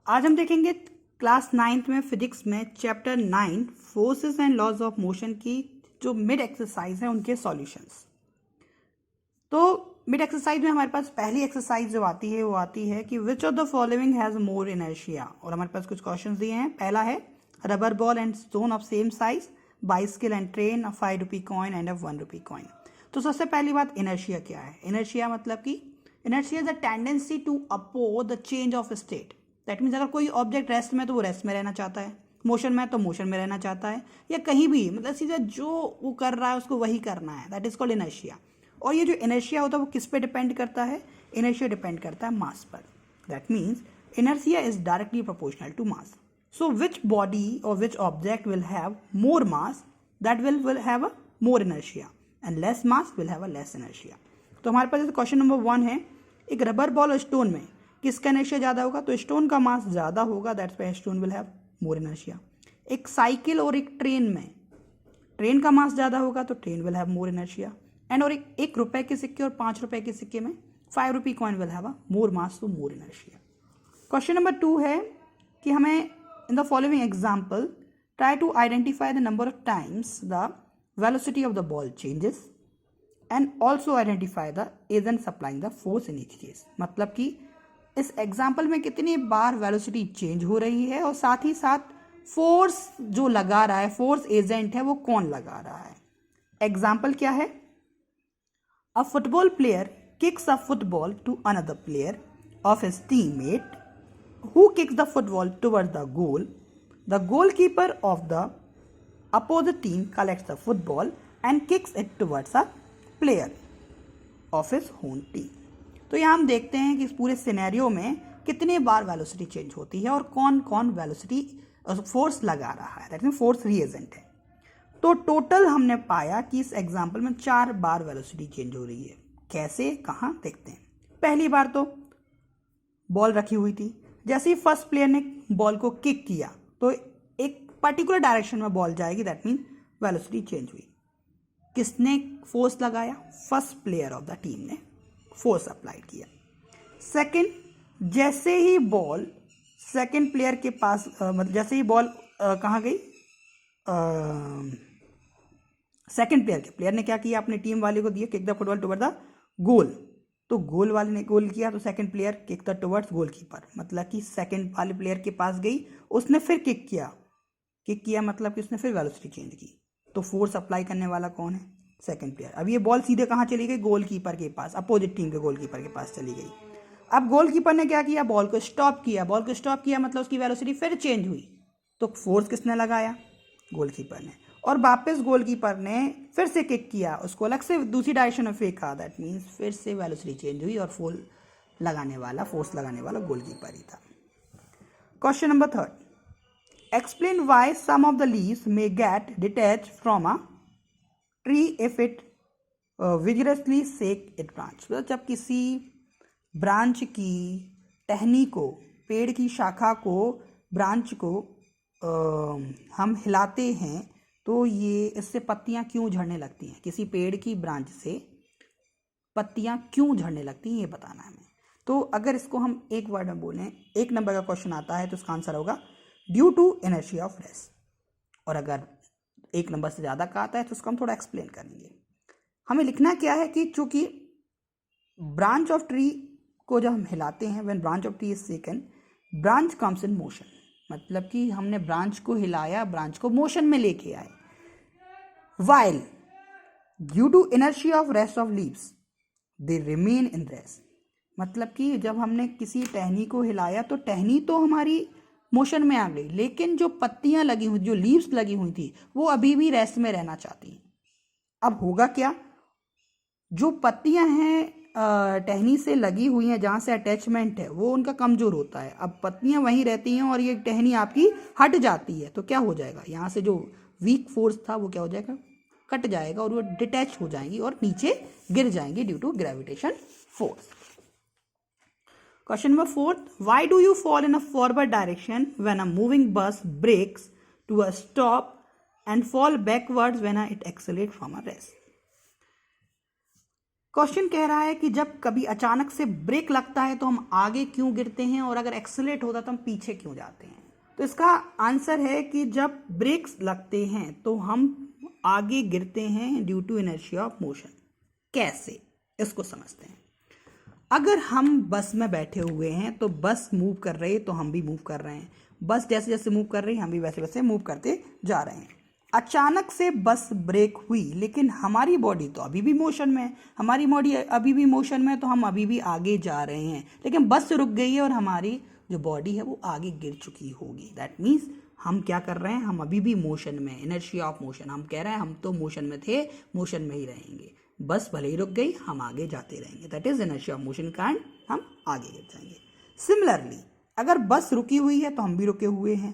आज हम देखेंगे क्लास 9th में फिजिक्स में chapter 9 forces and laws of motion की जो मिड एक्सरसाइज है उनके सॉल्यूशंस। तो मिड एक्सरसाइज में हमारे पास पहली एक्सरसाइज जो आती है वो आती है कि which of the following has more inertia, और हमारे पास कुछ क्वेश्चन दिए हैं। पहला है rubber ball and stone of same size, bicycle and train, a 5 rupee coin and a 1 rupee coin. तो सबसे पहली बात, इनर्शिया क्या है? इनर्शिया मतलब कि inertia is the tendency to oppose the change of state. That means अगर कोई ऑब्जेक्ट रेस्ट में तो वो रेस्ट में रहना चाहता है, मोशन में तो मोशन में रहना चाहता है, या कहीं भी मतलब सीधा जो वो कर रहा है उसको वही करना है। That is called inertia. और ये जो इनर्शिया होता है वो किस पे डिपेंड करता है? इनर्शिया डिपेंड करता है मास पर। That means inertia is directly proportional to mass. So which body और which object will have more mass, that will have a more inertia, and less mass will have a less inertia. तो हमारे पास question number 1 है, एक rubber ball और stone में किसका inertia ज़्यादा होगा? तो स्टोन का मास ज़्यादा होगा, that's why stone will have more inertia. एक साइकिल और एक ट्रेन में ट्रेन का मास ज़्यादा होगा तो train will have more inertia. And और एक रुपए के सिक्के और 5 रुपए के सिक्के में 5 rupee coin will have a more mass तो मोर इनर्शिया। क्वेश्चन नंबर 2 है कि हमें in the following example try to identify the number of times the velocity of the ball changes and also identify the agent supplying the force in each case. मतलब कि इस example में कितनी बार velocity change हो रही है और साथ ही साथ फोर्स जो लगा रहा है, फोर्स एजेंट है, वो कौन लगा रहा है। एग्जाम्पल क्या है? A football player kicks a football to another player of his teammate who kicks the football towards the goal. The goalkeeper of the opposite team collects the football and kicks it towards a player of his own team. तो यहाँ हम देखते हैं कि इस पूरे scenario में कितने बार वेलोसिटी चेंज होती है और कौन कौन वेलोसिटी फोर्स लगा रहा है। दैट मीन फोर्स रीएजेंट है। तो टोटल हमने पाया कि इस एग्जाम्पल में 4 बार वेलोसिटी चेंज हो रही है। कैसे, कहाँ, देखते हैं। पहली बार तो बॉल रखी हुई थी, जैसे ही फर्स्ट प्लेयर ने बॉल को किक किया तो एक पर्टिकुलर डायरेक्शन में बॉल जाएगी, दैट मीन वेलोसिटी चेंज हुई। किसने फोर्स लगाया? First player of the team ने फोर्स अप्लाई किया। सेकंड, जैसे ही बॉल सेकंड प्लेयर के पास मतलब जैसे ही बॉल कहाँ गई, सेकंड प्लेयर ने क्या किया? अपने टीम वाले को दिया kick the football toward the goal. तो गोल वाले ने गोल किया तो second player kick the towards goalkeeper, मतलब कि सेकंड वाले प्लेयर के पास गई, उसने फिर किक किया मतलब कि उसने फिर वेलोसिटी चेंज की। तो फोर्स अप्लाई करने वाला कौन है? Second player. अब ये बॉल सीधे कहाँ चली गई? गोलकीपर के पास, अपोजिट टीम के गोलकीपर के पास चली गई। अब गोलकीपर ने क्या किया? बॉल को स्टॉप किया मतलब उसकी वेलोसिटी फिर चेंज हुई। तो फोर्स किसने लगाया? गोलकीपर ने। और वापस गोलकीपर ने फिर से किक किया, उसको अलग से दूसरी डायरेक्शन में फेंका, दैट मीन्स फिर से वेलोसिटी चेंज हुई और फोर्स लगाने वाला गोलकीपर ही था। Question number 3, explain why some of the leaves may get detach from a tree if it vigorously shake it branch. जब किसी ब्रांच की टहनी को, पेड़ की शाखा को, ब्रांच को हम हिलाते हैं तो ये इससे पत्तियां क्यों झड़ने लगती हैं? किसी पेड़ की ब्रांच से पत्तियां क्यों झड़ने लगती हैं, ये बताना है हमें। तो अगर इसको हम एक वर्ड में बोलें, 1 नंबर का क्वेश्चन आता है तो इसका आंसर होगा due to inertia of rest. और अगर 1 नंबर से ज़्यादा का आता है तो उसको हम थोड़ा एक्सप्लेन करेंगे। हमें लिखना क्या है कि चूंकि ब्रांच ऑफ ट्री को जब हम हिलाते हैं, when branch of tree is shaken, branch comes in motion. मतलब कि हमने ब्रांच को हिलाया, ब्रांच को मोशन में लेके आए। While due to inertia of rest of leaves, they remain in rest. मतलब कि जब हमने किसी टहनी को हिलाया तो टहनी तो हमारी मोशन में आ गई, लेकिन जो पत्तियां लगी हुई, जो लीव्स लगी हुई थी, वो अभी भी रेस्ट में रहना चाहती हैं। अब होगा क्या? जो पत्तियां हैं टहनी से लगी हुई हैं, जहाँ से अटैचमेंट है, वो उनका कमजोर होता है। अब पत्तियां वहीं रहती हैं और ये टहनी आपकी हट जाती है, तो क्या हो जाएगा? यहाँ से जो वीक फोर्स था वो क्या हो जाएगा? कट जाएगा और वो डिटैच हो जाएंगी और नीचे गिर जाएंगी due to gravitation force. Question number 4, why do you fall in a forward direction when a moving bus brakes to a stop and fall backwards when it accelerate from a rest. Question कह रहा है कि जब कभी अचानक से break लगता है तो हम आगे क्यों गिरते हैं, और अगर एक्सेलरेट होता तो हम पीछे क्यों जाते हैं। तो इसका आंसर है कि जब ब्रेक्स लगते हैं तो हम आगे गिरते हैं due to inertia of motion. कैसे, इसको समझते हैं। अगर हम बस में बैठे हुए हैं तो बस मूव कर रही है तो हम भी मूव कर रहे हैं, बस जैसे जैसे मूव कर रही है हम भी वैसे वैसे मूव करते जा रहे हैं। अचानक से बस ब्रेक हुई लेकिन हमारी बॉडी तो अभी भी मोशन में है, हमारी बॉडी अभी भी मोशन में है, तो हम अभी भी आगे जा रहे हैं, लेकिन बस रुक गई है और हमारी जो बॉडी है वो आगे गिर चुकी होगी। दैट मीन्स हम क्या कर रहे हैं, हम अभी भी मोशन में, इनर्शिया ऑफ मोशन। हम कह रहे हैं हम तो मोशन में थे, मोशन में ही रहेंगे, बस भले ही रुक गई हम आगे जाते रहेंगे। That is inertia of motion kind, हम आगे गिर जाएंगे। सिमिलरली अगर बस रुकी हुई है तो हम भी रुके हुए हैं,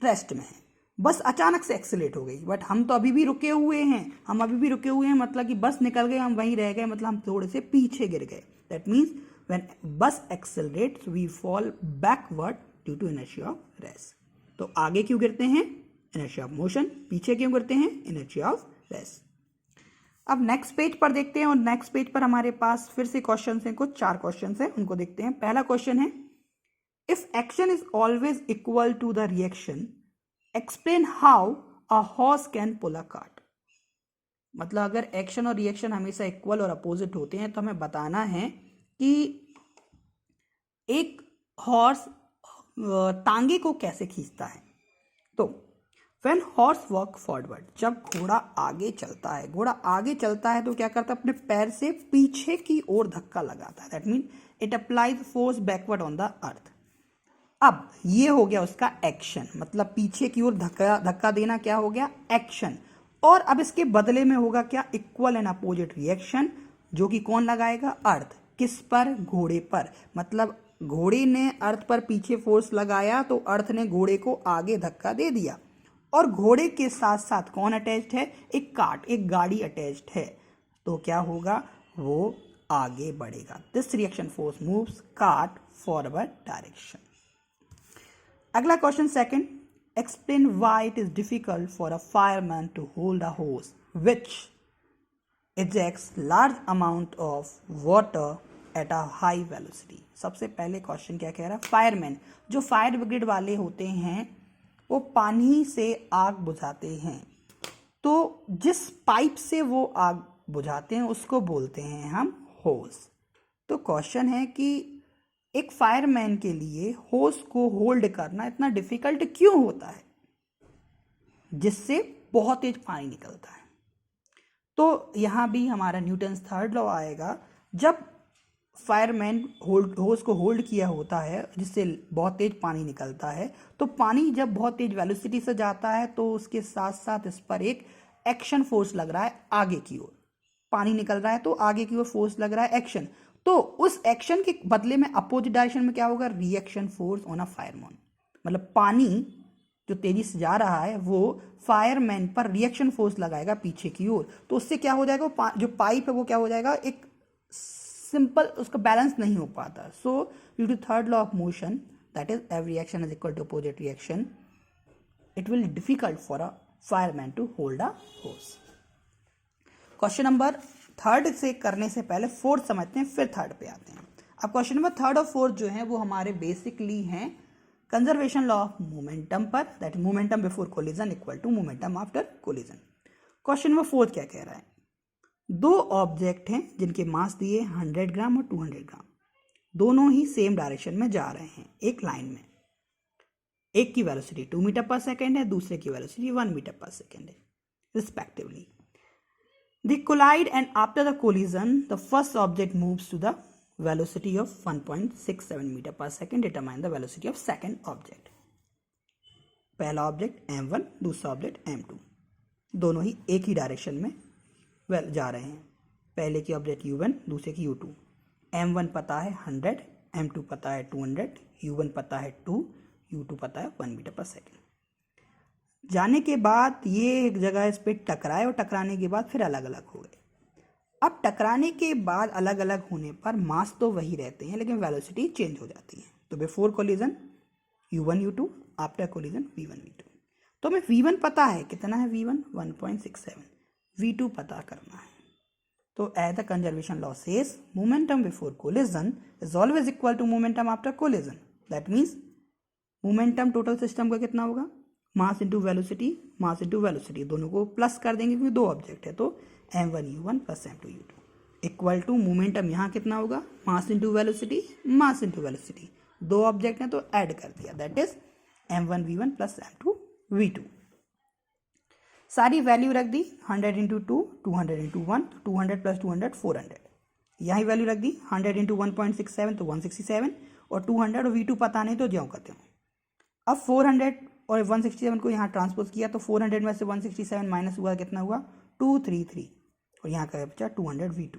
रेस्ट में है। बस अचानक से एक्सीलेट हो गई बट हम तो अभी भी रुके हुए हैं, मतलब कि बस निकल गए हम वहीं रह गए, मतलब हम थोड़े से पीछे गिर गए। That means when bus accelerates we fall backward due to inertia of rest. तो आगे क्यों गिरते हैं, इनर्शिया ऑफ मोशन, पीछे क्यों गिरते हैं, इनर्शिया ऑफ रेस्ट। अब नेक्स्ट पेज पर देखते हैं, और नेक्स्ट पेज पर हमारे पास फिर से क्वेश्चन हैं, कुछ 4 क्वेश्चन हैं, उनको देखते हैं। पहला क्वेश्चन है, if action is always equal to the reaction explain how a horse can pull a cart. मतलब अगर एक्शन और रिएक्शन हमेशा इक्वल और अपोजिट होते हैं तो हमें बताना है कि एक हॉर्स टांगे को कैसे खींचता है। तो व्हेन हॉर्स वॉक फॉरवर्ड, जब घोड़ा आगे चलता है, तो क्या करता है, अपने पैर से पीछे की ओर धक्का लगाता है। That mean it applies force backward on the earth. अब ये हो गया उसका एक्शन, मतलब पीछे की ओर धक्का देना क्या हो गया, एक्शन। और अब इसके बदले में होगा क्या, इक्वल एंड अपोजिट रिएक्शन, जो कि कौन लगाएगा, अर्थ। किस पर, घोड़े पर। मतलब घोड़े ने अर्थ पर पीछे फोर्स लगाया तो अर्थ ने घोड़े को आगे धक्का दे दिया, और घोड़े के साथ साथ कौन अटैच्ड है, एक कार्ट, एक गाड़ी अटैच्ड है। तो क्या होगा, वो आगे बढ़ेगा। This reaction force moves cart forward direction. अगला question second, explain why it is difficult for a fireman to hold a hose which ejects large amount of water at a high velocity। सबसे पहले question क्या कह रहा है, fireman, जो fire brigade वाले होते हैं वो पानी से आग बुझाते हैं, तो जिस पाइप से वो आग बुझाते हैं उसको बोलते हैं हम होस। तो क्वेश्चन है कि एक फायरमैन के लिए होस को होल्ड करना इतना डिफिकल्ट क्यों होता है, जिससे बहुत तेज पानी निकलता है। तो यहाँ भी हमारा न्यूटन्स थर्ड लॉ आएगा। जब फायरमैन होस को होल्ड किया होता है जिससे बहुत तेज पानी निकलता है, तो पानी जब बहुत तेज वेलोसिटी से जाता है तो उसके साथ साथ इस पर एक एक्शन फोर्स लग रहा है आगे की ओर। पानी निकल रहा है तो आगे की ओर फोर्स लग रहा है, एक्शन। तो उस एक्शन के बदले में अपोजिट डायरेक्शन में क्या होगा, reaction force on a fireman. मतलब पानी जो तेजी से जा रहा है वो फायरमैन पर रिएक्शन फोर्स लगाएगा पीछे की ओर, तो उससे क्या हो जाएगा, जो पाइप है वो क्या हो जाएगा, एक सिंपल, उसका बैलेंस नहीं हो पाता। So due to third law of motion, that is every reaction is equal to opposite reaction, it will difficult for a fireman to hold a hose. Question number third से करने से पहले fourth समझते हैं, फिर थर्ड पे आते हैं। अब क्वेश्चन नंबर थर्ड और फोर्थ जो है वो हमारे बेसिकली हैं कंजर्वेशन लॉ ऑफ मोमेंटम पर, that momentum before collision equal to momentum after collision. Question number fourth क्या कह रहा है, 2 ऑब्जेक्ट हैं जिनके मास दिए 100 ग्राम और 200 ग्राम, दोनों ही सेम डायरेक्शन में जा रहे हैं एक लाइन में। एक की वेलोसिटी 2 मीटर पर सेकेंड है, दूसरे की वेलोसिटी 1 मीटर पर सेकेंड है respectively. They collide and after the collision, the first object moves to the velocity of 1.67 meter per second. Determine the velocity of second object. पहला ऑब्जेक्ट m1, दूसरा object m2, दोनों ही एक ही direction में जा रहे हैं। पहले की ऑब्जेक्ट u1, दूसरे की u2। m1 पता है 100, m2 पता है 200, u1 पता है 2, u2 पता है 1 मीटर पर सेकेंड। जाने के बाद ये एक जगह इस पर टकराए और टकराने के बाद फिर अलग अलग हो गए। अब टकराने के बाद अलग अलग होने पर मास तो वही रहते हैं लेकिन वेलोसिटी चेंज हो जाती है। तो before collision u1 u2, after collision v1 v2। तो हमें v1 पता है, कितना है v1, 1.67, v2 पता करना है। तो as the conservation law says momentum before collision is always equal to momentum after collision. That means momentum total system का कितना होगा, मास इंटू वेलोसिटी, दोनों को प्लस कर देंगे क्योंकि दो ऑब्जेक्ट है, तो m1u1 plus m2u2 equal to momentum यहाँ कितना होगा, मास इंटू वेलोसिटी, दो ऑब्जेक्ट हैं तो ऐड कर दिया, that is m1v1 plus m2v2। सारी वैल्यू रख दी, 100 इंटू 2, 200 इंटू 1, 200 प्लस 200 400, यही वैल्यू रख दी, 100 इंटू 1.67 तो 167, और 200 और v2 पता नहीं तो ज्यों करते हो। अब 400 और 167 को यहाँ ट्रांसपोज किया तो 400 में से 167 माइनस हुआ, कितना हुआ 233, और यहाँ का बचा 200v2,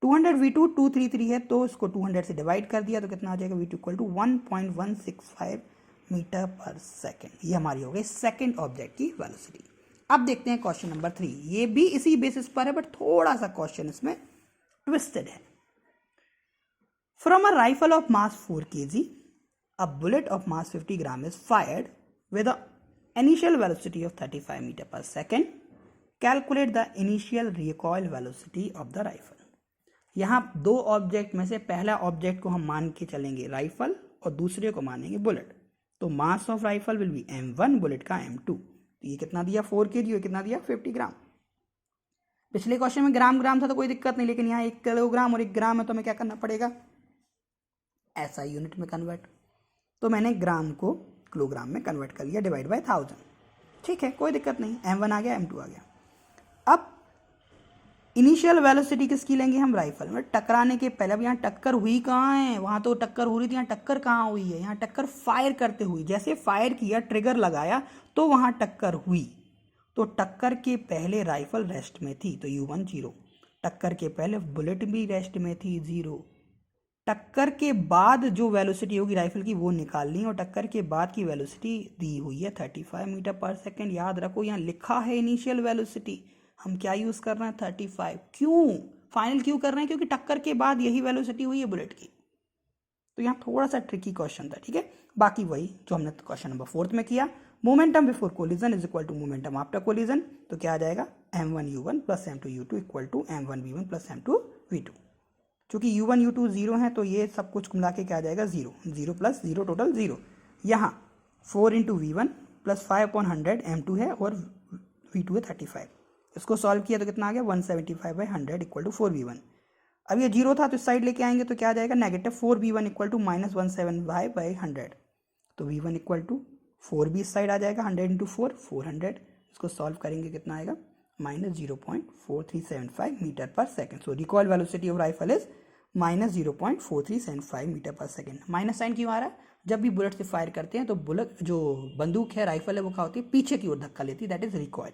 233 है तो इसको 200 से डिवाइड कर दिया तो कितना आ जाएगा, v2 इक्वल टू 1.165 मीटर पर सेकेंड। ये हमारी हो गई सेकेंड ऑब्जेक्ट की वेलोसिटी। अब देखते हैं क्वेश्चन नंबर 3, ये भी इसी बेसिस पर है बट थोड़ा सा क्वेश्चन इसमें ट्विस्टेड है। From a rifle of mass 4 kg, a bullet of mass 50 gram is fired with an initial velocity of 35 meter per second. Calculate the initial recoil velocity of the rifle. यहाँ दो object में से पहला object को हम मान के चलेंगे राइफल और दूसरे को मानेंगे बुलेट। तो mass of rifle will be m1, bullet का m2। तो ये कितना दिया 4 kg, ये कितना दिया 50 ग्राम। पिछले क्वेश्चन में ग्राम था तो कोई दिक्कत नहीं, लेकिन यहाँ 1 किलोग्राम और 1 ग्राम है तो हमें क्या करना पड़ेगा, ऐसा यूनिट में कन्वर्ट। तो मैंने ग्राम को किलोग्राम में कन्वर्ट कर लिया, डिवाइड बाय 1000। ठीक है, कोई दिक्कत नहीं, m1 आ गया, m2 आ गया। अब इनिशियल वेलोसिटी किसकी लेंगे हम, राइफल में टकराने के पहले। अब यहाँ टक्कर हुई कहाँ है, वहाँ तो टक्कर हो रही थी, यहाँ टक्कर कहाँ हुई है, यहाँ टक्कर फायर करते हुई, जैसे फायर किया ट्रिगर लगाया तो वहाँ टक्कर हुई। तो टक्कर के पहले राइफल रेस्ट में थी तो u1 0, टक्कर के पहले बुलेट भी रेस्ट में थी 0, टक्कर के बाद जो वेलोसिटी होगी राइफल की वो निकालनी, और टक्कर के बाद की वेलोसिटी दी हुई है 35 मीटर पर सेकेंड। याद रखो यहाँ लिखा है इनिशियल वेलोसिटी, हम क्या यूज़ कर रहे हैं 35। क्यों फाइनल क्यों कर रहे हैं, क्योंकि टक्कर के बाद यही वेलोसिटी हुई है बुलेट की। तो यहाँ थोड़ा सा ट्रिकी क्वेश्चन था, ठीक है। बाकी वही जो हमने क्वेश्चन नंबर 4 में किया, momentum before collision is equal to momentum after collision. तो क्या आ जाएगा m1u1 plus m2u2 equal to m1v1 plus m2v2। चूंकि u1 u2 0 है तो ये सब कुछ मिला के क्या आ जाएगा 0, 0 प्लस 0 टोटल 0। यहाँ 4 इंटू v1 प्लस 5/100 m2 है और v2 है 35। इसको सॉल्व किया तो कितना आ गया 175/100 इक्वल टू 4v1। अब ये 0 था तो इस साइड लेके आएंगे तो क्या आ जाएगा negative 4v1 equal to minus 175/100। तो v1 इक्वल टू 4 भी इस साइड आ जाएगा, 100 इंटू 4 400। इसको सॉल्व करेंगे कितना आएगा माइनस 0.4375 मीटर पर second. So recoil velocity of rifle is minus 0.4375 metre पर सेकेंड। माइनस साइन क्यों आ रहा है, जब भी बुलेट से फायर करते हैं तो बुलेट जो बंदूक है राइफल है वो क्या होती है पीछे की ओर धक्का लेती है, दैट इज रिकॉइल।